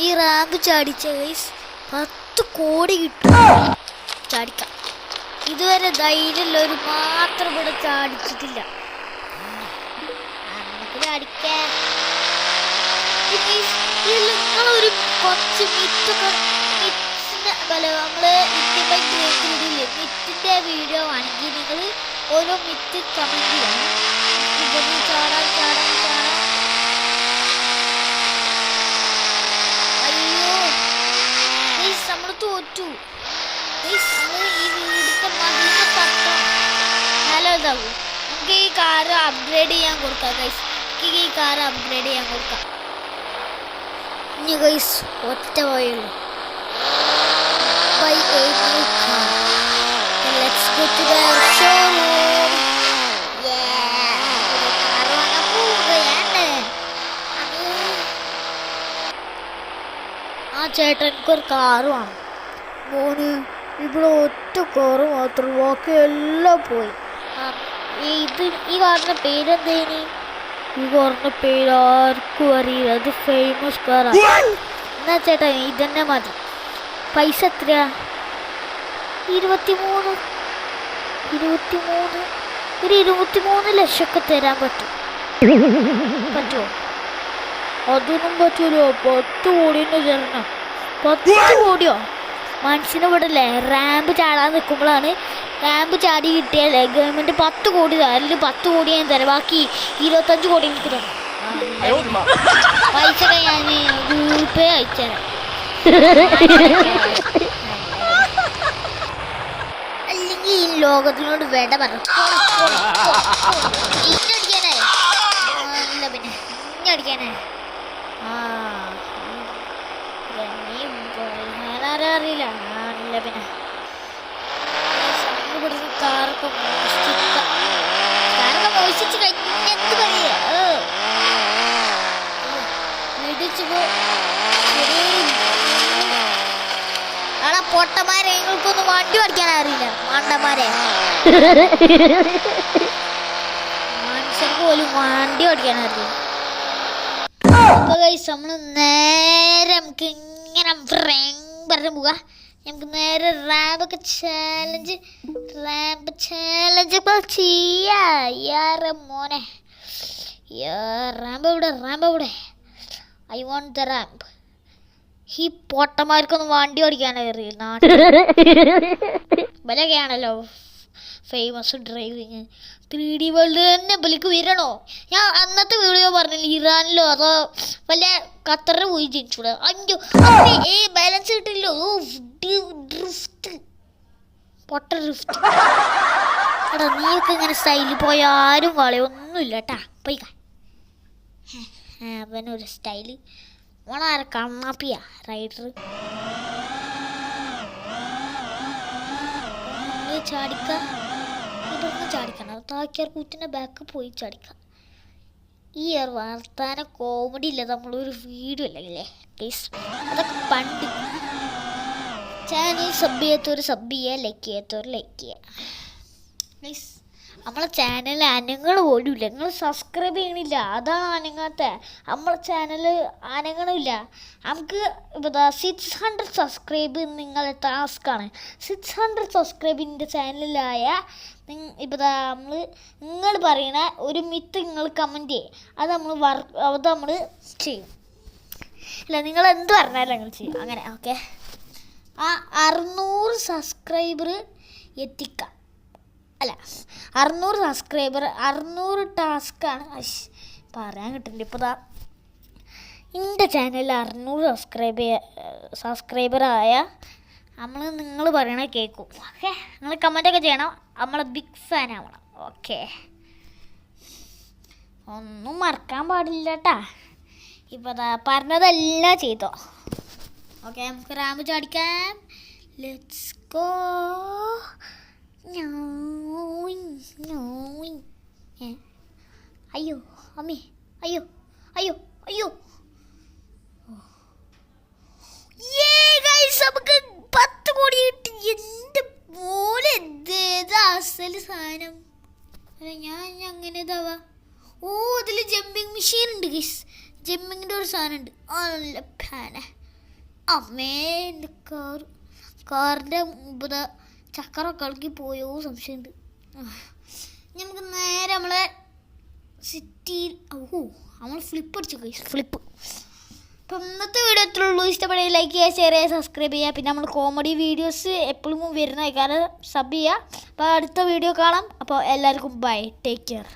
ഈ ramp ചാടിച്ച guys 10 കോടി കിട്ടും. ചാടിക്കാം. ഇതുവരെ ധൈര്യമുള്ളവർ മാത്രം ഇവിടെ ചാടിച്ചിട്ടില്ല. നമുക്ക് ചാടിക്കാം. നിങ്ങളൊരു കുറച്ച് മിത്തൊക്കെ നമ്മള് മിത്തിന്റെ വീഡിയോ ആണെങ്കിൽ നിങ്ങൾ ഓരോ മിത്ത് കമന്റ് ചെയ്യണം. ഇവിടുന്ന് ചാടാൻ ചാടാൻ ചാടാൻ. അയ്യോ നമ്മള് തോറ്റു. നമ്മള് ഈ വീടിന്റെ മതിലിനെ തട്ടണം. നല്ലതാവും. നമുക്ക് ഈ കാറ് അപ്ഗ്രേഡ് ചെയ്യാൻ കൊടുക്കാം ഗൈസ്. എനിക്ക് ഈ കാറ് അപ്ഗ്രേഡ് ചെയ്യാൻ കൊടുക്കാം. ഇനി ഗൈസ് ഒറ്റ വഴിയുള്ളൂ. Buy a new car. And let's go to the showroom. Yeah. Car വാങ്ങാൻ പോവുകയാണ്. ആ ചേട്ടൻ എനിക്കൊരു കാറ് വേണം. മോന് ഇവിടെ ഒറ്റ കാറ് മാത്രം, ബാക്കി എല്ലാം പോയി. ഈ കാറിന്റെ പേരെന്തേനി? ഈ കാറിന്റെ പേര് ആർക്കും അറിയില്ല. അത് ഫേമസ് കാറാണ്. എന്നാ ചേട്ടാ ഇതന്നെ മതി. പൈസ എത്രയാ? 23. ഒരു 23 ലക്ഷമൊക്കെ തരാൻ പറ്റുമോ? അതൊന്നും പറ്റൂലോ. 10 കോടിന്റെ തരണം. 10 കോടിയോ? മനസ്സിന് വിടല്ലേ. റാമ്പ് ചാടാൻ നിൽക്കുമ്പോഴാണ് റാമ്പ് ചാടി കിട്ടിയാലേ ഗവൺമെന്റ് 10 കോടി തരാം. അല്ലെങ്കിൽ 10 കോടി ഞാൻ തരാം. ബാക്കി 25 കോടി എനിക്ക് തരാം. പൈസ ഞാൻ ഗൂഗിൾ പേ അയച്ചുതരാം. അല്ലെങ്കിൽ ഈ ലോകത്തിനോട് വേണ്ട പറഞ്ഞു. ഇന്നടിക്കാനായി. അല്ല പിന്നെ ഇന്നടിക്കാനായി. വേറെ അറിയില്ല. അല്ല പിന്നെ ഇവിടുന്ന് കാറൊക്കെ മോഷിച്ച് കഴിഞ്ഞെന്ത് പറയാ. ഇടിച്ചു ആടാ പൊട്ടന്മാരെ, നിങ്ങൾക്കൊന്നും വണ്ടി ഓടിക്കാൻ അറിയില്ല. മണ്ടന്മാരെ, മനുഷ്യർക്ക് പോലും വണ്ടി ഓടിക്കാൻ അറിയില്ല. അപ്പൊ ഗൈസ് നമ്മള് നേരെ നമുക്ക് ഇങ്ങനെ പറഞ്ഞു പോവാ. നമുക്ക് നേരെ റാമ്പ് ചാലഞ്ച് ചെയ്യാ. മോനെ റാമ്പ് എവിടെ? I want the ramp. ഈ പൊട്ടന്മാർക്കൊന്നും വണ്ടി ഓടിക്കാൻ അറിയില്ല. ബലൊക്കെയാണല്ലോ ഫേമസ് ഡ്രൈവിങ്. 3D വേൾഡ് തന്നെ ബലിക്ക് വരണോ? ഞാൻ അന്നത്തെ വീഡിയോ പറഞ്ഞില്ല, ഇറാനിലോ അതോ വല്ല ഖത്തറിൽ പോയി ജനിച്ചൂടെ. അഞ്ചോ ബാലൻസ് കിട്ടില്ലോ. പൊട്ട ഡ്രിഫ്റ്റ്. എടാ നീയൊക്കെ ഇങ്ങനെ സ്റ്റൈലിൽ പോയ ആരും കളയൊന്നുമില്ല കേട്ടാ. പോയിക്കാ. അവനൊരു സ്റ്റൈല്. ഓണാരെ കണ്ണാപ്പിയാ റൈഡർ. ഇതൊന്നും ചാടിക്കണം. താക്കിയാർ കൂറ്റിൻ്റെ ബാക്ക് പോയി ചാടിക്കാം. ഈ വർത്താന കോമഡി ഇല്ല നമ്മളൊരു വീഡിയോ അല്ലേ ഗൈസ്. അതൊക്കെ പണ്ട്. ചാനൽ സബ് ചെയ്യാത്തവർ ലൈക്ക് ചെയ്യുക ഗൈസ്. നമ്മളെ ചാനൽ അനങ്ങൾ പോലും ഇല്ല. നിങ്ങൾ സബ്സ്ക്രൈബ് ചെയ്യണില്ല, അതാണ് അനങ്ങാത്ത. നമ്മളെ ചാനൽ അനങ്ങണില്ല. നമുക്ക് ഇപ്പോൾ 600 സബ്സ്ക്രൈബ് നിങ്ങളെ ടാസ്ക്കാണ്. 600 സബ്സ്ക്രൈബിൻ്റെ ചാനലിലായ ഇപ്പോൾ നിങ്ങൾ പറയണ ഒരു മിത്ത് നിങ്ങൾ കമൻറ്റ് ചെയ്യും. അത് നമ്മൾ ചെയ്യും. അല്ല നിങ്ങൾ എന്ത് പറഞ്ഞാലും ഞങ്ങൾ ചെയ്യും. അങ്ങനെ ഓക്കെ. ആ 600 സബ്സ്ക്രൈബർ എത്തിക്കാം. അല്ല 600 സബ്സ്ക്രൈബർ 600 ടാസ്ക്കാണ്. പറയാൻ കിട്ടുന്നുണ്ട്. ഇപ്പോൾ എൻ്റെ ചാനലിൽ 600 സബ്സ്ക്രൈബറായ നിങ്ങൾ പറയണ കേൾക്കും. ഓക്കെ, നിങ്ങൾ കമൻറ്റൊക്കെ ചെയ്യണം. നമ്മളെ ബിഗ് ഫാൻ ആവണം. ഓക്കെ, ഒന്നും മറക്കാൻ പാടില്ല കേട്ടാ. ഇപ്പോൾ പറഞ്ഞതെല്ലാം ചെയ്തോ. ഓക്കെ, നമുക്ക് റാമ്പ് ചാടിക്കാം. Let's go. അയ്യോ അമ്മേ, അയ്യോ അയ്യോ അയ്യോ. നമുക്ക് 10 കോടി കിട്ടി. എൻ്റെ പോലെ അസല് സാധനം. ഞാൻ അങ്ങനെ ഇതാവാ. അതിൽ ജമ്പിങ് മെഷീൻ ഉണ്ട് ഗൈസ്. ജമ്പിങ്ങിൻ്റെ ഒരു സാധനം ഉണ്ട്. നല്ല ഫാന. അമ്മേ എൻ്റെ കാറിൻ്റെ മുമ്പ് ചക്കറൊക്കെ ഇളക്കി പോയോ സംശയമുണ്ട്. നമുക്ക് നേരെ നമ്മളെ സിറ്റിയിൽ നമ്മൾ ഫ്ലിപ്പ് അടിച്ചു ഗൈസ്, ഫ്ലിപ്പ്. അപ്പം ഇന്നത്തെ വീഡിയോ എത്ര ഉള്ളൂ. ഇഷ്ടപ്പെടുക ലൈക്ക് ചെയ്യുക, ഷെയർ ചെയ്യുക, സബ്സ്ക്രൈബ് ചെയ്യുക. പിന്നെ നമ്മൾ കോമഡി വീഡിയോസ് എപ്പോഴും വരുന്ന കാരണം സബ് ചെയ്യുക. അപ്പോൾ അടുത്ത വീഡിയോ കാണാം. അപ്പോൾ എല്ലാവർക്കും ബൈ, ടേക്ക് കെയർ.